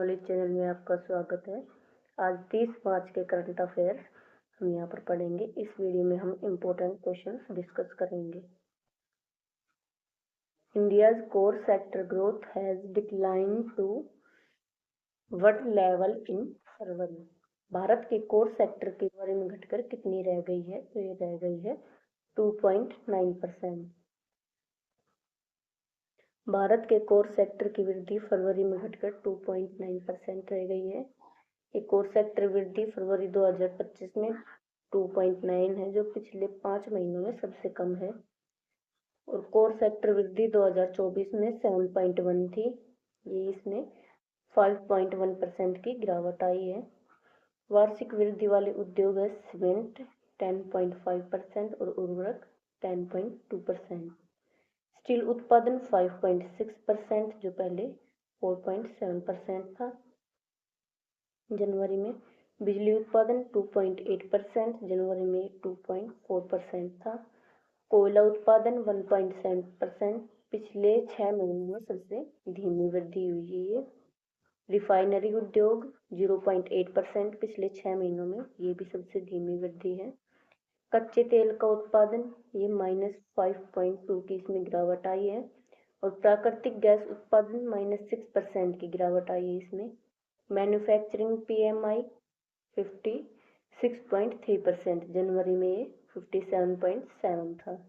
Knowledge channel में आपका स्वागत है। आज 30 मार्च के करंट अफेयर्स हम यहाँ पर पढ़ेंगे। इस वीडियो में हम इम्पोर्टेंट क्वेश्चंस डिस्कस करेंगे। India's core sector growth has decline to what level in February. भारत के कोर सेक्टर के बारे में घटकर कितनी रह गई है? तो ये रह गई है 2.9%। भारत के कोर सेक्टर की वृद्धि फरवरी में घटकर 2.9% रह गई है। ये कोर सेक्टर वृद्धि फरवरी 2025 में 2.9 है, जो पिछले 5 महीनों में सबसे कम है। और कोर सेक्टर वृद्धि 2024 में 7.1 थी। ये इसमें 5.1% की गिरावट आई है। वार्षिक वृद्धि वाले उद्योग है सीमेंट 10.5% और उर्वरक 10.2%। स्टील उत्पादन 5.6%, जो पहले 4.7% था। जनवरी में बिजली उत्पादन 2.8%, जनवरी में 2.4% था। कोयला उत्पादन 1.7%, पिछले 6 महीनों में सबसे धीमी वृद्धि हुई है ये। रिफाइनरी उद्योग 0.8%, पिछले 6 महीनों में ये भी सबसे धीमी वृद्धि है। कच्चे तेल का उत्पादन ये -5.2 की इसमें गिरावट आई है। और प्राकृतिक गैस उत्पादन -6% की गिरावट आई है इसमें। मैन्युफैक्चरिंग PMI 56.3%, जनवरी में ये 57.7 था।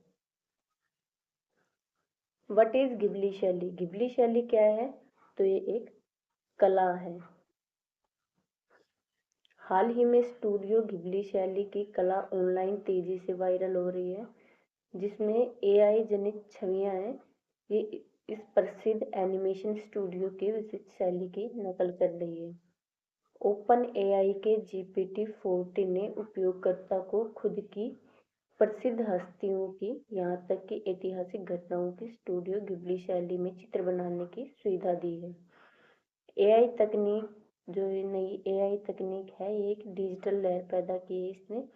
व्हाट इज गिबली शैली? गिबली शैली क्या है? तो ये एक कला है। हाल ही में स्टूडियो गिबली शैली की कला ऑनलाइन तेजी से वायरल हो रही है, जिसमें AI जनित छवियां हैं। ये इस प्रसिद्ध एनिमेशन स्टूडियो की विशिष्ट शैली की नकल कर रही है। ओपन AI के GPT-40 ने उपयोगकर्ता को खुद की प्रसिद्ध हस्तियों की, यहाँ तक कि ऐतिहासिक घटनाओं की स्टूडियो गिबली शैली में चित्र बनाने की सुविधा दी है। AI तकनीक, जो नई AI तकनीक है, ये एक डिजिटल लहर पैदा की है इसने।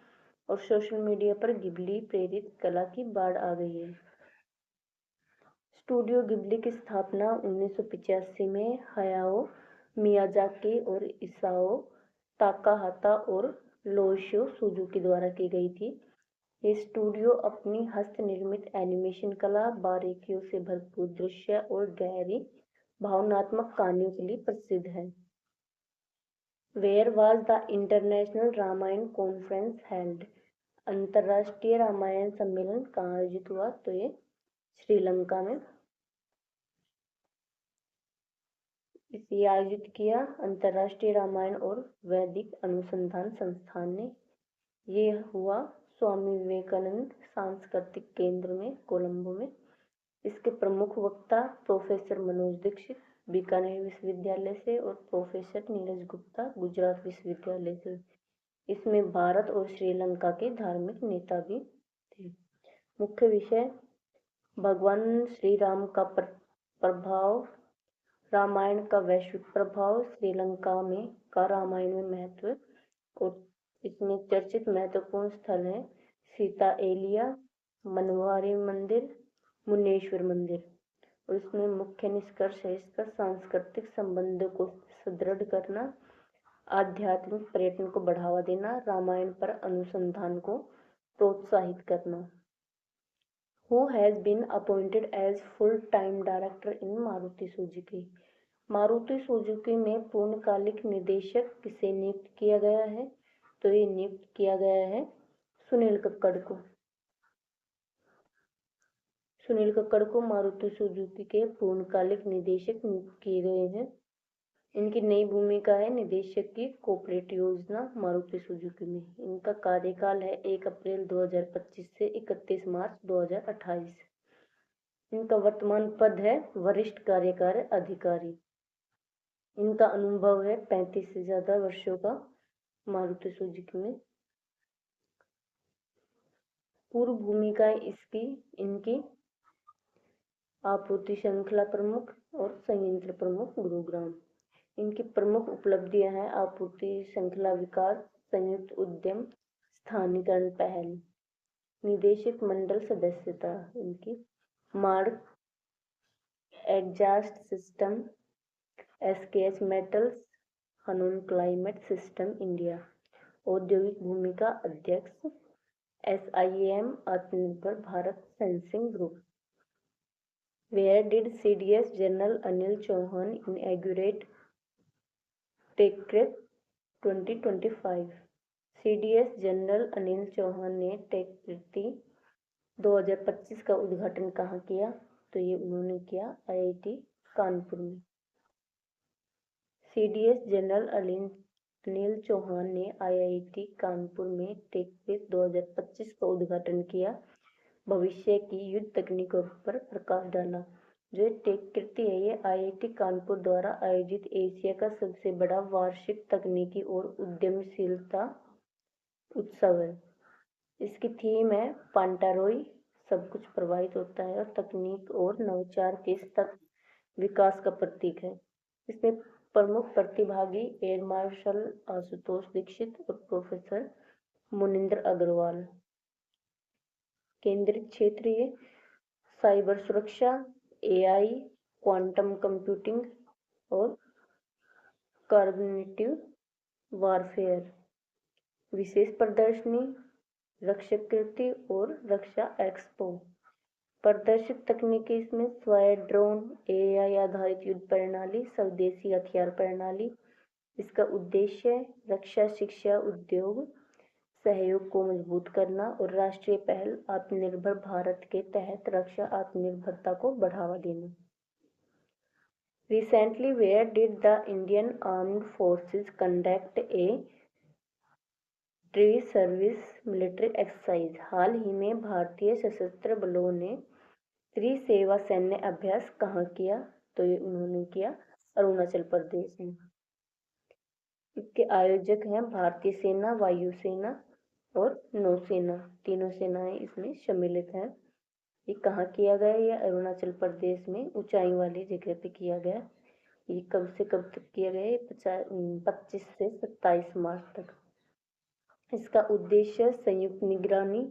और सोशल मीडिया पर गिबली प्रेरित कला की बाढ़ आ गई है। स्टूडियो गिबली की स्थापना 1985 में हायाओ मियाजाकी और इसाओ ताकाहाता और लोशियो सुजुकी द्वारा की गई थी। ये स्टूडियो अपनी हस्त निर्मित एनिमेशन कला, बारीकियों से भरपूर दृश्य और गहरी भावनात्मक कहानियों के लिए प्रसिद्ध है। Where was the international Ramayana conference held? अंतर्राष्ट्रीय रामायण सम्मेलन कहाँ आयोजित हुआ? तो ये श्रीलंका में इसे आयोजित किया अंतर्राष्ट्रीय रामायण और वैदिक अनुसंधान संस्थान ने। ये हुआ स्वामी विवेकानंद सांस्कृतिक केंद्र में, कोलंबो में। इसके प्रमुख वक्ता प्रोफेसर मनोज दीक्षित बीकानेर विश्वविद्यालय से और प्रोफेसर नीरज गुप्ता गुजरात विश्वविद्यालय से। इसमें भारत और श्रीलंका के धार्मिक नेता भी थे। मुख्य विषय भगवान श्री राम का प्रभाव, रामायण का वैश्विक प्रभाव, श्रीलंका में का रामायण में महत्व। और इसमें चर्चित महत्वपूर्ण स्थल है सीता एलिया, मनवारी मंदिर, मुनेश्वर मंदिर। और इसमें मुख्य निष्कर्ष है इसका सांस्कृतिक संबंधों को सुदृढ़ करना, आध्यात्मिक पर्यटन को बढ़ावा देना, रामायण पर अनुसंधान को प्रोत्साहित करना। Who has been appointed as full-time director in Maruti Suzuki? Maruti Suzuki में पूर्णकालिक निदेशक किसे नियुक्त किया गया है? तो ये नियुक्त किया गया है सुनील कक्कड़ को। सुनील कक्कड़ को मारुति सुजुकी के पूर्णकालिक निदेशक नियुक्त किए गए हैं। इनकी नई भूमिका है निदेशक की कॉर्पोरेट योजना मारुति सुजुकी में। इनका कार्यकाल है 1 अप्रैल 2025 से 31 मार्च 2028। इनका वर्तमान पद है वरिष्ठ कार्यकारी अधिकारी। इनका अनुभव है 35 से ज्यादा वर्षों का मारुति सुजुकी में। पूर्व भूमिकाएं इनकी आपूर्ति श्रृंखला प्रमुख और संयंत्र प्रमुख गुरुग्राम। इनकी प्रमुख उपलब्धियां हैं आपूर्ति श्रृंखला विकास, संयुक्त उद्यम, स्थानीयकरण पहल। निदेशक मंडल सदस्यता इनकी Mark exhaust system, SKH metals, Hanon climate system India. औद्योगिक भूमिका अध्यक्ष SIAM आत्मनिर्भर भारत sensing group. Where did CDS General Anil Chauhan inaugurate TechCrest 2025? CDS general Anil Chauhan ने टेककृति 2025 का उद्घाटन कहाँ किया? तो ये उन्होंने किया IIT कानपुर में। CDS जनरल अनिल चौहान ने IIT कानपुर में टेकक्रेस्ट 2025 का उद्घाटन किया। भविष्य की युद्ध तकनीकों पर प्रकाश डाला। जो टेककृति है ये IIT कानपुर द्वारा आयोजित एशिया का सबसे बड़ा वार्षिक तकनीकी और उद्यमशीलता उत्सव है। इसकी थीम है पांटारोई, सब कुछ प्रभावित होता है और तकनीक और नवाचार के सतत विकास का प्रतीक है। इसमें प्रमुख प्रतिभागी एयर मार्शल आशुतोष दीक्षित और प्रोफेसर मुनिंदर अग्रवाल। केंद्रित क्षेत्र ये साइबर सुरक्षा, AI, क्वांटम कंप्यूटिंग और कार्बोनेटिव वारफेयर। विशेष प्रदर्शनी रक्षाकृति और रक्षा एक्सपो। प्रदर्शित तकनीकी इसमें स्वायत्त ड्रोन, AI आधारित युद्ध प्रणाली, स्वदेशी हथियार प्रणाली। इसका उद्देश्य रक्षा शिक्षा उद्योग सहयोग को मजबूत करना और राष्ट्रीय पहल आत्मनिर्भर भारत के तहत रक्षा आत्मनिर्भरता को बढ़ावा देना। Recently, where did the Indian Armed Forces conduct a tri-service military exercise? हाल ही में भारतीय सशस्त्र बलों ने त्रिसेवा सैन्य अभ्यास कहाँ किया? तो ये उन्होंने किया अरुणाचल प्रदेश में। इसके आयोजक हैं भारतीय सेना, वायुसेना और नौसेना। तीनों सेनाएं इसमें सम्मिलित हैं। ये कहाँ किया गया? ये अरुणाचल प्रदेश में ऊंचाई वाली जगह पे किया गया। ये कब से कब तक किया गया? 25 से 27 मार्च तक। इसका उद्देश्य संयुक्त निगरानी,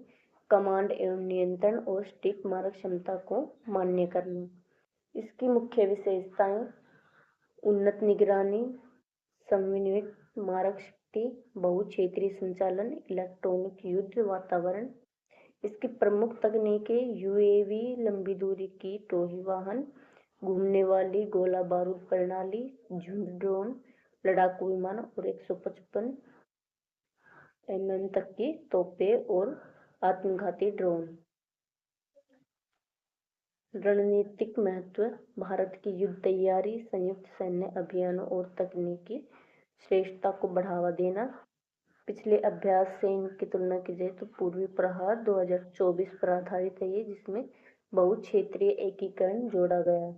कमांड एवं नियंत्रण और सटीक मारक क्षमता को मान्य करना। इसकी मुख्य विशेषताएं उन्नत निगरानी, समन्वित मारक शक्ति, बहुक्षेत्रीय संचालन, इलेक्ट्रॉनिक युद्ध वातावरण। इसकी प्रमुख तकनीकें UAV, लंबी दूरी की टोही वाहन, घूमने वाली गोला बारूद प्रणाली, झुंड ड्रोन, लड़ाकू विमान और 155 mm तक की तोपें और आत्मघाती ड्रोन। रणनीतिक महत्व भारत की युद्ध तैयारी, संयुक्त सैन्य अभियानों और तकनीकी श्रेष्ठता को बढ़ावा देना। पिछले अभ्यास से इनकी तुलना की जाए तो पूर्वी प्रहार 2024 पर आधारित है ये, जिसमें बहुक्षेत्रीय एकीकरण जोड़ा गया।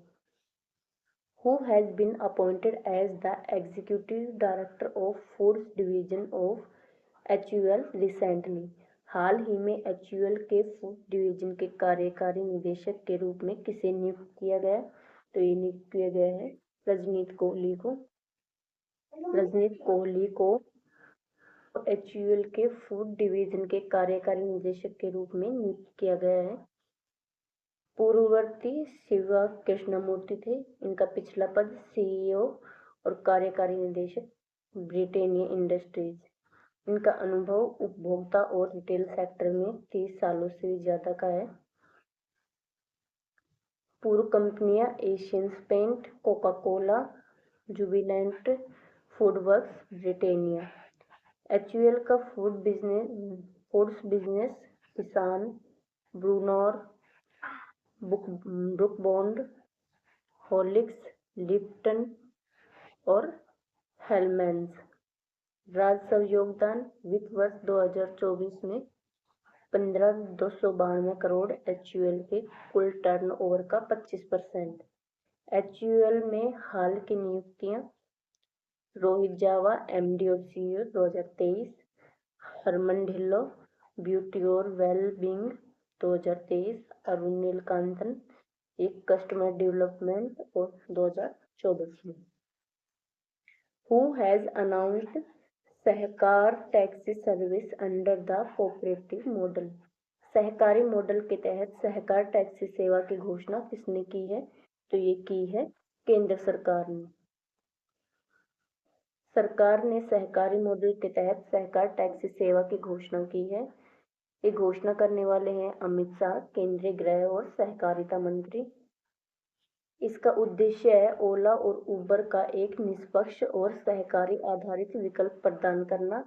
Who has been appointed as the Executive Director of Foods Division of HUL recently? हाल ही में HUL के फूड डिवीजन के कार्यकारी निदेशक के रूप में किसे नियुक्त किया गया? तो ये नियुक्त किया गया है रजनीत कोहली को। रजनीत कोहली को HUL के फूड डिवीजन के कार्यकारी निदेशक के रूप में नियुक्त किया गया है। पूर्ववर्ती शिवा कृष्णमूर्ति थे। इनका पिछला पद CEO और कार्यकारी निदेशक ब्रिटेनिया इंडस्ट्रीज। इनका अनुभव उपभोक्ता और रिटेल सेक्टर में 30 सालों से भी ज्यादा का है। पूर्व कंपनियां Asian paint, Coca Cola, Jubilant FoodWorks, Britannia. HUL का foods business Kissan, Bru Knorr, Brooke Bond, Horlicks, Lipton और हेलमेंस। राजस्व योगदान वित्त वर्ष 2024 में 15,292 करोड़ HUL के कुल टर्नओवर का 25%। HUL में हाल की नियुक्तियां रोहित जावा MD और CEO 2023, हरमन ढिल्लो ब्यूटी और वेलबींग 2023, अरुण नीलकांतन एक कस्टमर डेवलपमेंट और 2024 में। Who has announced Sahakar taxi service under the cooperative model? सहकारी मॉडल के तहत सहकार टैक्सी सेवा की घोषणा किसने की है? तो ये की है केंद्र सरकार ने। सरकार ने सहकारी मॉडल के तहत सहकार टैक्सी सेवा की घोषणा की है। ये घोषणा करने वाले हैं अमित शाह, केंद्रीय गृह और सहकारिता मंत्री। इसका उद्देश्य है ओला और उबर का एक निष्पक्ष और सहकारी आधारित विकल्प प्रदान करना।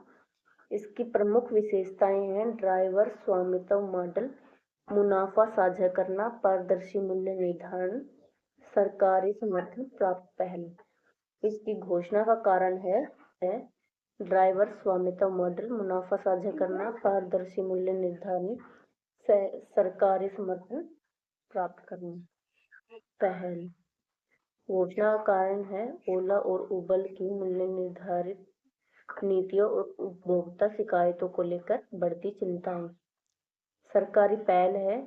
इसकी प्रमुख विशेषताएं हैं ड्राइवर स्वामित्व मॉडल, मुनाफा साझा करना, पारदर्शी मूल्य निर्धारण, सरकारी समर्थन प्राप्त पहल। इसकी घोषणा का कारण है ड्राइवर स्वामित्व मॉडल, मुनाफा साझा करना, पारदर्शी मूल्य निर्धारण, सरकारी समर्थन प्राप्त करना पहल। घोषणा का कारण है ओला और उबर की मूल्य निर्धारित नीतियों और उपभोक्ता शिकायतों को लेकर बढ़ती चिंताएं। सरकारी पहल है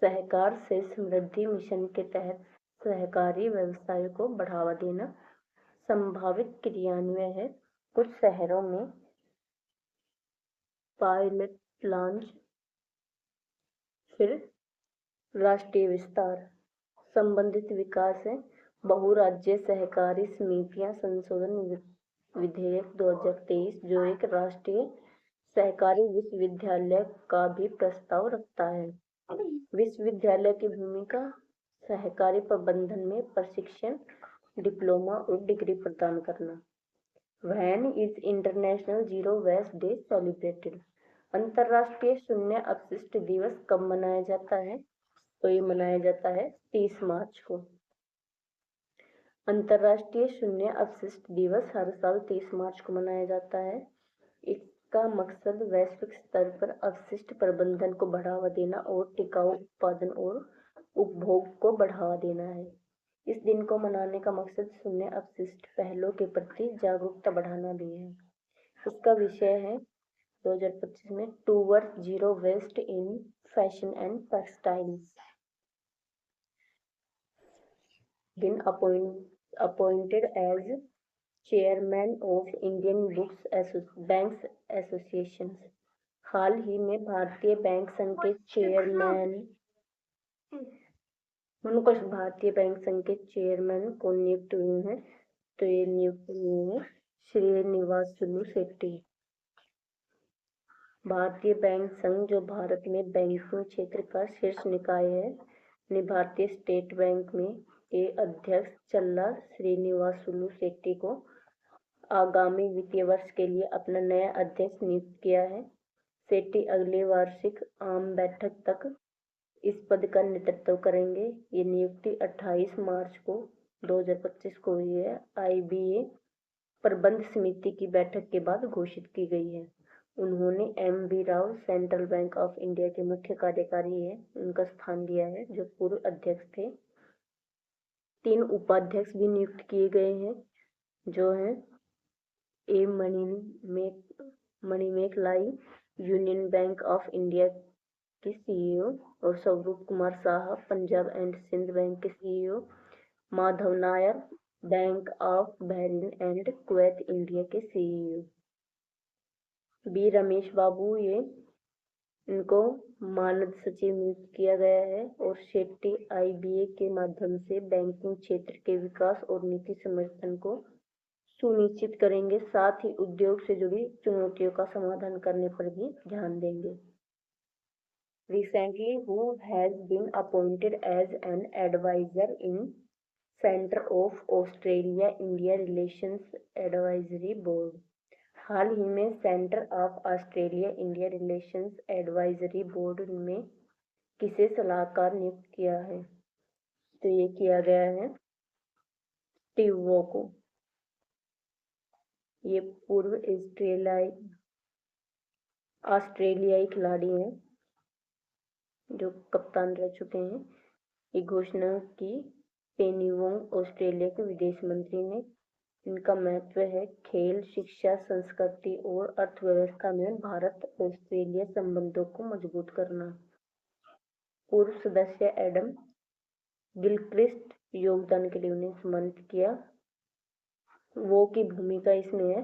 सहकार से समृद्धि मिशन के तहत सहकारी व्यवसाय को बढ़ावा देना। संभावित क्रियान्वयन है कुछ शहरों में पायलट लॉन्च, फिर राष्ट्रीय विस्तार। संबंधित विकास है बहुराज्य सहकारी समितियां संशोधन विधेयक 2023 जो एक राष्ट्रीय सहकारी विश्वविद्यालय का भी प्रस्ताव रखता है। विश्वविद्यालय की भूमिका सहकारी प्रबंधन में प्रशिक्षण, डिप्लोमा और डिग्री प्रदान करना। When is international zero waste day celebrated? अंतर्राष्ट्रीय शून्य अपशिष्ट दिवस कब मनाया जाता है? तो ये मनाया जाता है 30 मार्च को। अंतर्राष्ट्रीय शून्य अपशिष्ट दिवस हर साल 30 मार्च को मनाया जाता है। इसका मकसद वैश्विक स्तर पर अपशिष्ट प्रबंधन को बढ़ावा देना और टिकाऊ उत्पादन और उपभोग को बढ़ावा देना है। इस दिन को मनाने का मकसद शून्य अपशिष्ट पहलों के प्रति जागरूकता बढ़ाना भी है। इसका विषय है 2025 में towards zero waste in fashion and textiles. Been appointed as chairman of Indian banks association. हाल ही में भारतीय बैंक संघ के चेयरमैन को नियुक्त हुए हैं। तो ये नियुक्त हुए हैं श्रीनिवासुलु शेट्टी। भारतीय बैंक संघ जो भारत में बैंकिंग क्षेत्र का शीर्ष निकाय है ने भारतीय स्टेट बैंक में के अध्यक्ष चल्ला श्रीनिवासुलु शेट्टी को आगामी वित्तीय वर्ष के लिए अपना नया अध्यक्ष नियुक्त किया है। शेट्टी अगले वार्षिक आम बैठक तक इस पद का नेतृत्व करेंगे। ये नियुक्ति 28 मार्च को 2025 को हुई है। IBA प्रबंध समिति की बैठक के बाद घोषित की गई है। उन्होंने MV Rao central bank of India के मुख्य कार्यकारी है उनका स्थान लिया है जो पूर्व अध्यक्ष थे। 3 उपाध्यक्ष भी नियुक्त किए गए हैं जो हैं A Manimekalai Union Bank of India के CEO और स्वरूप कुमार साहा पंजाब एंड सिंध बैंक के CEO, Madhav Nair bank of Bahrain and Kuwait India के CEO, B रमेश बाबू ये इनको मानद सचिव नियुक्त किया गया है। और शेट्टी IBA के माध्यम से बैंकिंग क्षेत्र के विकास और नीति समर्थन को सुनिश्चित करेंगे, साथ ही उद्योग से जुड़ी चुनौतियों का समाधान करने पर भी ध्यान देंगे। Recently, who has been appointed as an advisor in Center of Australia-India Relations Advisory Board? हाल ही में centre of Australia India relations advisory board में किसे सलाहकार नियुक्त किया है? तो ये किया गया है स्टीव वॉ को। ये पूर्व ऑस्ट्रेलियाई खिलाड़ी हैं जो कप्तान रह चुके हैं। ये घोषणा की पेनी वोंग ऑस्ट्रेलिया के विदेश मंत्री ने। इनका महत्व है खेल, शिक्षा, संस्कृति और अर्थव्यवस्था में भारत ऑस्ट्रेलिया संबंधों को मजबूत करना। पूर्व सदस्य एडम गिलक्रिस्ट योगदान के लिए उन्हें सम्मानित किया। वो की भूमिका इसमें है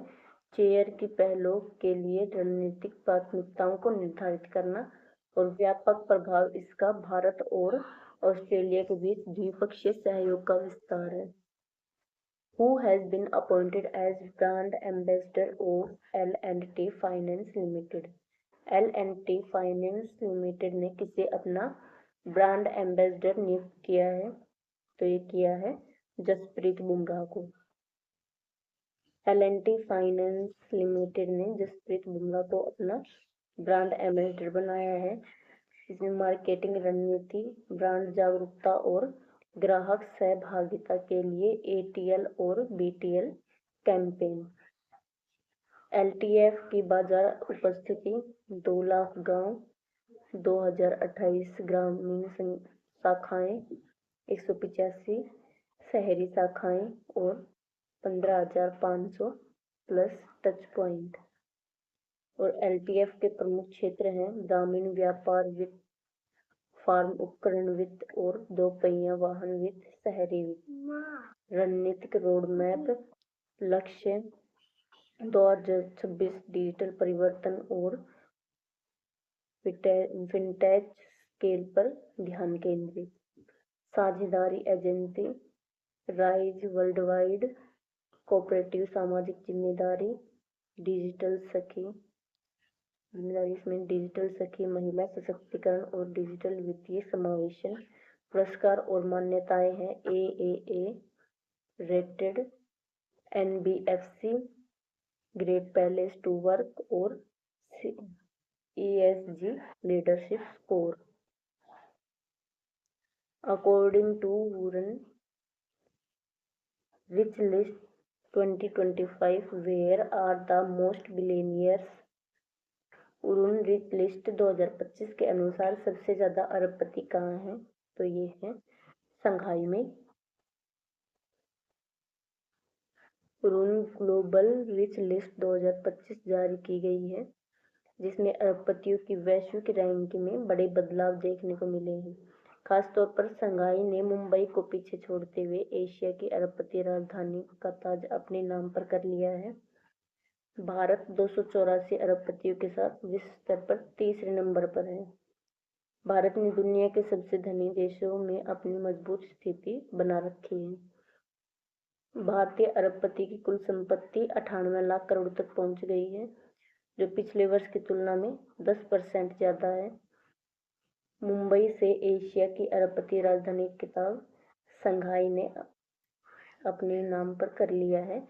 चेयर की पहलों के लिए रणनीतिक प्राथमिकताओं को निर्धारित करना और व्यापक प्रभाव इसका भारत और ऑस्ट्रेलिया के बीच द्विपक्षीय सहयोग का विस्तार है। Who has been appointed as brand ambassador of L&T Finance Limited? L&T Finance Limited ने किसे अपना ब्रांड एम्बेसडर नियुक्त किया है? तो ये किया है जसप्रीत बुमराह को। L&T फाइनेंस लिमिटेड ने जसप्रीत बुमराह को अपना ब्रांड एम्बेसडर बनाया है। इसमें मार्केटिंग रणनीति, ब्रांड जागरूकता और ग्राहक सहभागिता के लिए ATL और BTL कैंपेन। LTF की बाजार उपस्थिति 2 लाख गांव, 2028 ग्रामीण शाखाएं, 185 शहरी शाखाएं और 15,500 प्लस टच पॉइंट। और LTF के प्रमुख क्षेत्र हैं ग्रामीण व्यापार वित्त, फार्म उपकरण वित्त और 2 पहिया वाहन वित्त, शहरी वित्त। रणनीतिक रोड मैप, लक्ष्य 2026 डिजिटल परिवर्तन और फिनटेक स्केल पर ध्यान केंद्रित। साझेदारी एजेंसी, राइज वर्ल्डवाइड, कोऑपरेटिव सामाजिक जिम्मेदारी, डिजिटल सखी जिम्मेदारी, इसमें डिजिटल सखी, महिला सशक्तिकरण और डिजिटल वित्तीय समावेशन। पुरस्कार और मान्यताएं हैं AAA rated, NBFC great place to work और ESG leadership score. According to Hurun rich list 2025, where are the most billionaires? Hurun rich list 2025 के अनुसार सबसे ज्यादा अरबपति कहाँ हैं? तो ये है संघाई में। उरुन ग्लोबल रिच लिस्ट 2025 जारी की गई है, जिसमें अरबपतियों की वैश्विक रैंकिंग में बड़े बदलाव देखने को मिले हैं। खासतौर पर संघाई ने मुंबई को पीछे छोड़ते हुए एशिया की अरबपति राजधानी का ताज अपने नाम पर कर लिया है। भारत 284 अरबपतियों के साथ विश्व स्तर पर तीसरे नंबर पर है। भारत ने दुनिया के सबसे धनी देशों में अपनी मजबूत स्थिति बना रखी है। भारतीय अरबपति की कुल संपत्ति 98 लाख करोड़ तक पहुंच गई है, जो पिछले वर्ष की तुलना में 10% ज्यादा है। मुंबई से एशिया की अरबपति राजधानी का खिताब संघाई ने अपने नाम पर कर लिया है।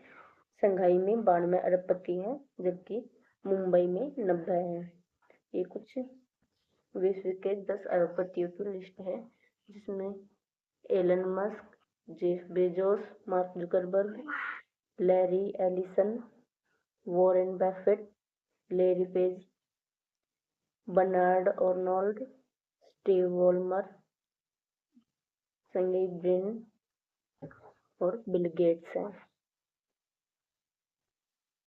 संघाई में 92 अरबपति हैं, जबकि मुंबई में 90 हैं। ये कुछ विश्व के 10 अरबपतियों की लिस्ट है, जिसमें Elon Musk, Jeff Bezos, Mark Zuckerberg, Larry Ellison, Warren Buffett, Larry Page, Bernard Arnault, Steve Ballmer, Sergey Brin और बिल गेट्स हैं।